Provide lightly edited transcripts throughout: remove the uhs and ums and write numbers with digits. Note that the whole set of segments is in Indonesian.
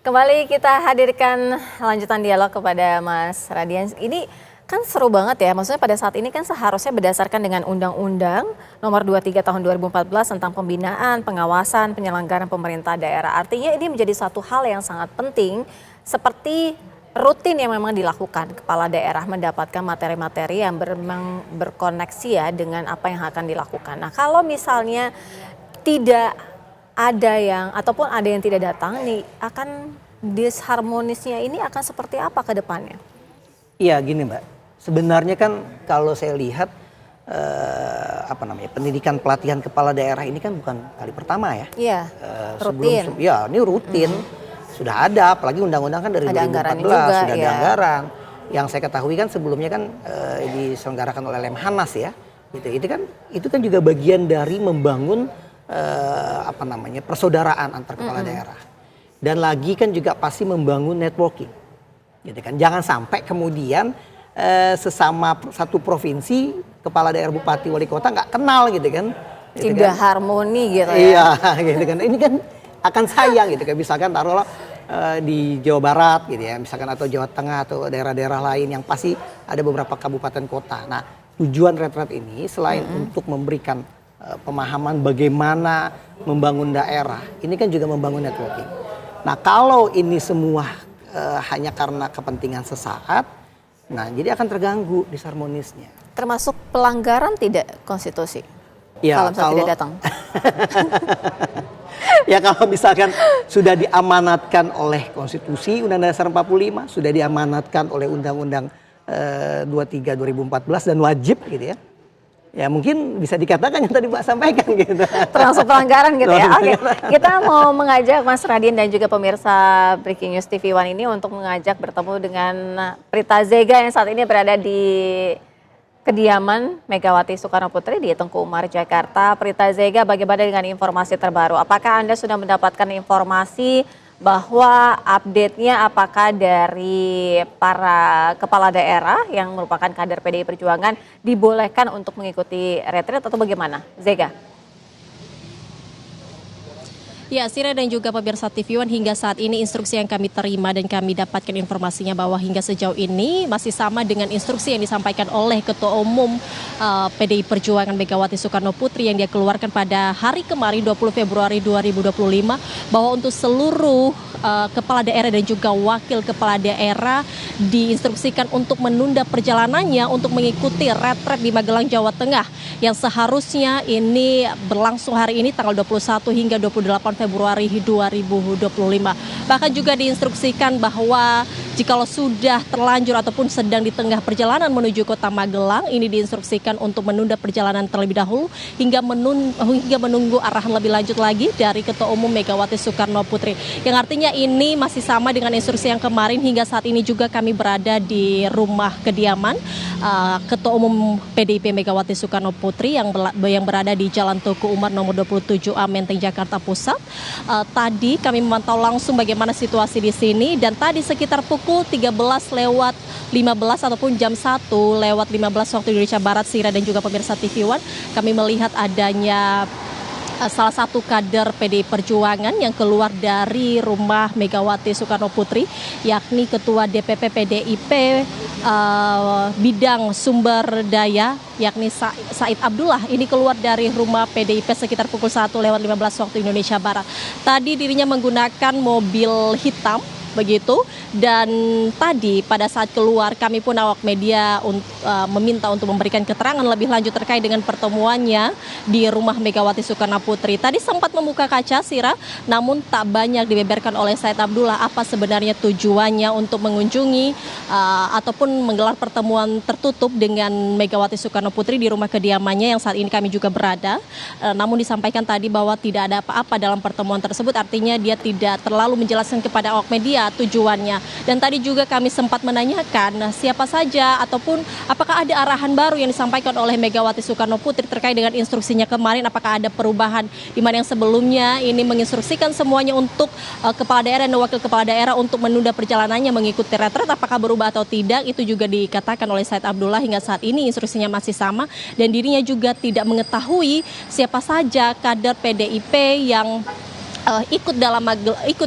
Kembali kita hadirkan lanjutan dialog kepada Mas Radian. Ini kan seru banget ya, maksudnya pada saat ini kan seharusnya berdasarkan dengan Undang-Undang Nomor 23 Tahun 2014 tentang pembinaan, pengawasan, penyelenggaraan pemerintah daerah. Artinya ini menjadi satu hal yang sangat penting, seperti rutin yang memang dilakukan kepala daerah mendapatkan materi-materi yang memang berkoneksi ya dengan apa yang akan dilakukan. Nah, kalau misalnya tidak ada yang ataupun ada yang tidak datang nih, akan disharmonisnya ini akan seperti apa ke depannya? Iya gini Mbak, sebenarnya kan kalau saya lihat pendidikan pelatihan kepala daerah ini kan bukan kali pertama ya. Iya, rutin. Ya ini rutin, sudah ada, apalagi undang-undang kan dari Ada 2014 anggarannya juga, sudah ada ya. anggaran. Yang saya ketahui kan sebelumnya kan diselenggarakan oleh Lemhanas ya. Gitu. Itu kan juga bagian dari membangun persaudaraan antar kepala daerah. Dan lagi kan juga pasti membangun networking. Gitu kan. Jangan sampai kemudian sesama satu provinsi kepala daerah, bupati, wali kota nggak kenal gitu kan. Gitu Tidak kan. harmoni gitu ya. Iya gitu kan. Ini kan akan sayang gitu kan. Misalkan taruhlah di Jawa Barat gitu ya, misalkan atau Jawa Tengah atau daerah-daerah lain yang pasti ada beberapa kabupaten kota. Nah, tujuan retret ini selain untuk memberikan pemahaman bagaimana membangun daerah, ini kan juga membangun networking. Nah, kalau ini semua hanya karena kepentingan sesaat, nah jadi akan terganggu disharmonisnya. Termasuk pelanggaran tidak konstitusi? Ya, kalau tidak datang. Ya kalau misalkan sudah diamanatkan oleh konstitusi Undang-Undang Dasar 45, sudah diamanatkan oleh Undang-Undang 23 2014 dan wajib gitu ya. Ya mungkin bisa dikatakan yang tadi Mbak sampaikan gitu. Termasuk pelanggaran gitu ya. Oke, kita mau mengajak Mas Radian dan juga pemirsa Breaking News TV One ini untuk mengajak bertemu dengan Prita Zega yang saat ini berada di kediaman Megawati Soekarno Putri di Tengku Umar, Jakarta. Prita Zega, bagaimana dengan informasi terbaru? Apakah Anda sudah mendapatkan informasi bahwa update-nya apakah dari para kepala daerah yang merupakan kader PDI Perjuangan dibolehkan untuk mengikuti retret atau bagaimana? Zega. Ya, Sira dan juga pemirsa TV One, hingga saat ini instruksi yang kami terima dan kami dapatkan informasinya bahwa hingga sejauh ini masih sama dengan instruksi yang disampaikan oleh Ketua Umum PDI Perjuangan Megawati Soekarno Putri yang dia keluarkan pada hari kemarin 20 Februari 2025 bahwa untuk seluruh kepala daerah dan juga wakil kepala daerah diinstruksikan untuk menunda perjalanannya untuk mengikuti retret di Magelang, Jawa Tengah yang seharusnya ini berlangsung hari ini tanggal 21 hingga 28 Februari 2025. Bahkan juga diinstruksikan bahwa jikalau sudah terlanjur ataupun sedang di tengah perjalanan menuju kota Magelang, ini diinstruksikan untuk menunda perjalanan terlebih dahulu hingga menunggu arahan lebih lanjut lagi dari Ketua Umum Megawati Soekarno Putri. Yang artinya ini masih sama dengan instruksi yang kemarin. Hingga saat ini juga kami berada di rumah kediaman Ketua Umum PDIP Megawati Soekarno Putri yang berada di Jalan Tuku Umar nomor 27A Menteng, Jakarta Pusat. Tadi kami memantau langsung bagaimana situasi di sini dan tadi sekitar pukul 13:15 ataupun jam 1:15 waktu Indonesia Barat, Sira dan juga pemirsa TV One, kami melihat adanya salah satu kader PDI Perjuangan yang keluar dari rumah Megawati Soekarno Putri, yakni Ketua DPP PDIP bidang sumber daya, yakni Said Abdullah. Ini keluar dari rumah PDIP sekitar pukul 1:15 waktu Indonesia Barat. Tadi dirinya menggunakan mobil hitam begitu, dan tadi pada saat keluar kami pun awak media meminta untuk memberikan keterangan lebih lanjut terkait dengan pertemuannya di rumah Megawati Soekarno Putri. Tadi sempat membuka kaca, Sira, namun tak banyak dibeberkan oleh Said Abdullah apa sebenarnya tujuannya untuk mengunjungi ataupun menggelar pertemuan tertutup dengan Megawati Soekarno Putri di rumah kediamannya yang saat ini kami juga berada. Namun disampaikan tadi bahwa tidak ada apa-apa dalam pertemuan tersebut, artinya dia tidak terlalu menjelaskan kepada awak media tujuannya. Dan tadi juga kami sempat menanyakan siapa saja ataupun apakah ada arahan baru yang disampaikan oleh Megawati Soekarno Putri terkait dengan instruksinya kemarin, apakah ada perubahan di mana yang sebelumnya ini menginstruksikan semuanya untuk kepala daerah dan wakil kepala daerah untuk menunda perjalanannya mengikuti retret, apakah berubah atau tidak. Itu juga dikatakan oleh Said Abdullah hingga saat ini instruksinya masih sama dan dirinya juga tidak mengetahui siapa saja kader PDIP yang ikut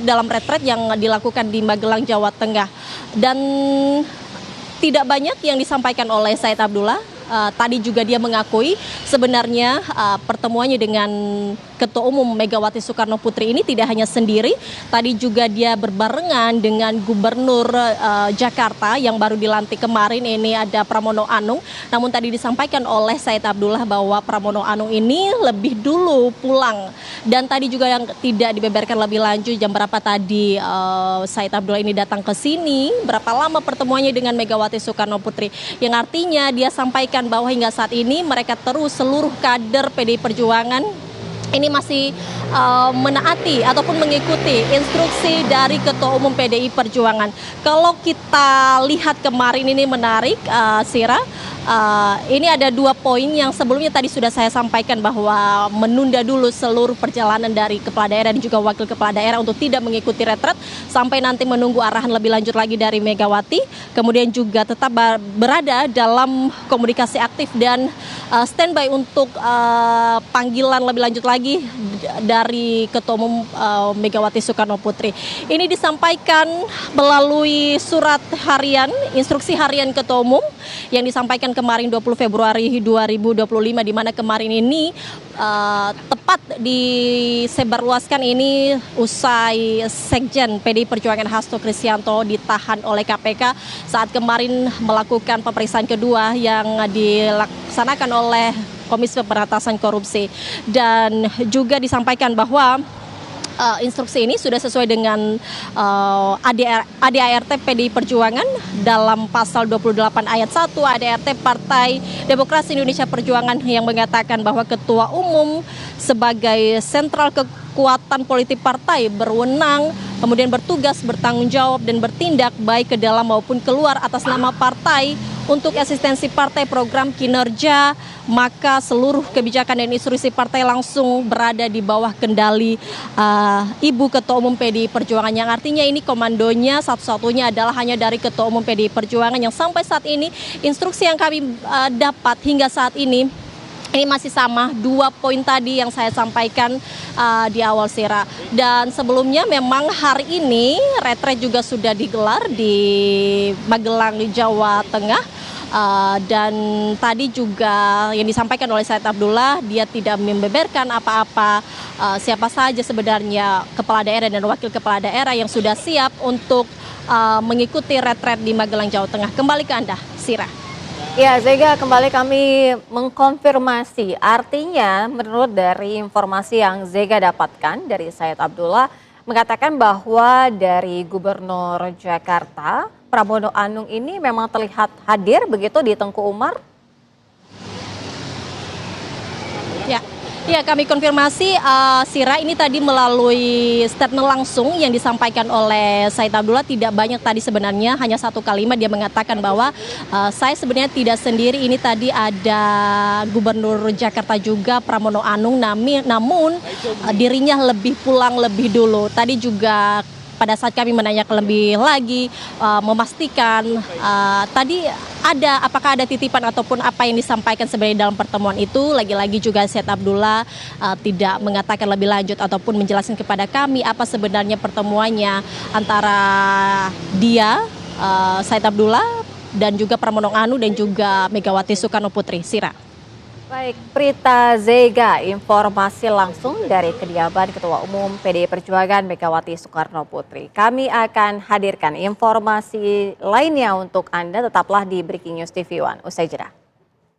dalam retret yang dilakukan di Magelang, Jawa Tengah. Dan tidak banyak yang disampaikan oleh Said Abdullah. Tadi juga dia mengakui sebenarnya pertemuannya dengan Ketua Umum Megawati Soekarno Putri ini tidak hanya sendiri, tadi juga dia berbarengan dengan Gubernur Jakarta yang baru dilantik kemarin, ini ada Pramono Anung. Namun tadi disampaikan oleh Said Abdullah bahwa Pramono Anung ini lebih dulu pulang. Dan tadi juga yang tidak dibeberkan lebih lanjut jam berapa tadi Said Abdullah ini datang ke sini, berapa lama pertemuannya dengan Megawati Soekarno Putri. Yang artinya dia sampaikan bahwa hingga saat ini mereka terus seluruh kader PDI Perjuangan ini masih menaati ataupun mengikuti instruksi dari Ketua Umum PDI Perjuangan. Kalau kita lihat kemarin ini menarik, Sira, ini ada 2 poin yang sebelumnya tadi sudah saya sampaikan bahwa menunda dulu seluruh perjalanan dari kepala daerah dan juga wakil kepala daerah untuk tidak mengikuti retret sampai nanti menunggu arahan lebih lanjut lagi dari Megawati. Kemudian juga tetap berada dalam komunikasi aktif dan standby untuk panggilan lebih lanjut lagi dari Ketua Umum Megawati Soekarno Putri. Ini disampaikan melalui surat harian, instruksi harian Ketua Umum yang disampaikan kemarin 20 Februari 2025, di mana kemarin ini tepat disebarluaskan ini usai Sekjen PDI Perjuangan Hasto Kristianto ditahan oleh KPK saat kemarin melakukan pemeriksaan kedua yang dilaksanakan oleh Komisi Pemberantasan Korupsi. Dan juga disampaikan bahwa instruksi ini sudah sesuai dengan ADART PDI Perjuangan dalam pasal 28 ayat 1 ADART Partai Demokrasi Indonesia Perjuangan yang mengatakan bahwa Ketua Umum sebagai sentral kekuatan politik partai berwenang, kemudian bertugas, bertanggung jawab dan bertindak baik ke dalam maupun keluar atas nama partai untuk eksistensi partai, program, kinerja, maka seluruh kebijakan dan instruksi partai langsung berada di bawah kendali Ibu Ketua Umum PDI Perjuangan, yang artinya ini komandonya satu-satunya adalah hanya dari Ketua Umum PDI Perjuangan, yang sampai saat ini instruksi yang kami dapat hingga saat ini masih sama 2 poin tadi yang saya sampaikan di awal, Sira. Dan sebelumnya memang hari ini retret juga sudah digelar di Magelang, Jawa Tengah. Dan tadi juga yang disampaikan oleh Said Abdullah, dia tidak membeberkan apa-apa siapa saja sebenarnya kepala daerah dan wakil kepala daerah yang sudah siap untuk mengikuti retret di Magelang, Jawa Tengah. Kembali ke Anda, Sira. Ya, Zega, kembali kami mengkonfirmasi. Artinya, menurut dari informasi yang Zega dapatkan dari Said Abdullah, mengatakan bahwa dari Gubernur Jakarta, Pramono Anung ini memang terlihat hadir begitu di Tengku Umar? Ya, kami konfirmasi, Sira, ini tadi melalui statement langsung yang disampaikan oleh Said Abdullah. Tidak banyak tadi sebenarnya, hanya 1 kalimat dia mengatakan bahwa saya sebenarnya tidak sendiri, ini tadi ada Gubernur Jakarta juga Pramono Anung, namun dirinya pulang lebih dulu. Tadi juga pada saat kami menanyakan lebih lagi, memastikan tadi apakah ada titipan ataupun apa yang disampaikan sebenarnya dalam pertemuan itu. Lagi-lagi juga Said Abdullah tidak mengatakan lebih lanjut ataupun menjelaskan kepada kami apa sebenarnya pertemuannya antara dia, Said Abdullah, dan juga Pramono Anung dan juga Megawati Soekarno Putri. Sira. Baik, Prita Zega, informasi langsung dari kediaman Ketua Umum PDI Perjuangan Megawati Soekarno Putri. Kami akan hadirkan informasi lainnya untuk Anda, tetaplah di Breaking News TV One. Usai jeda.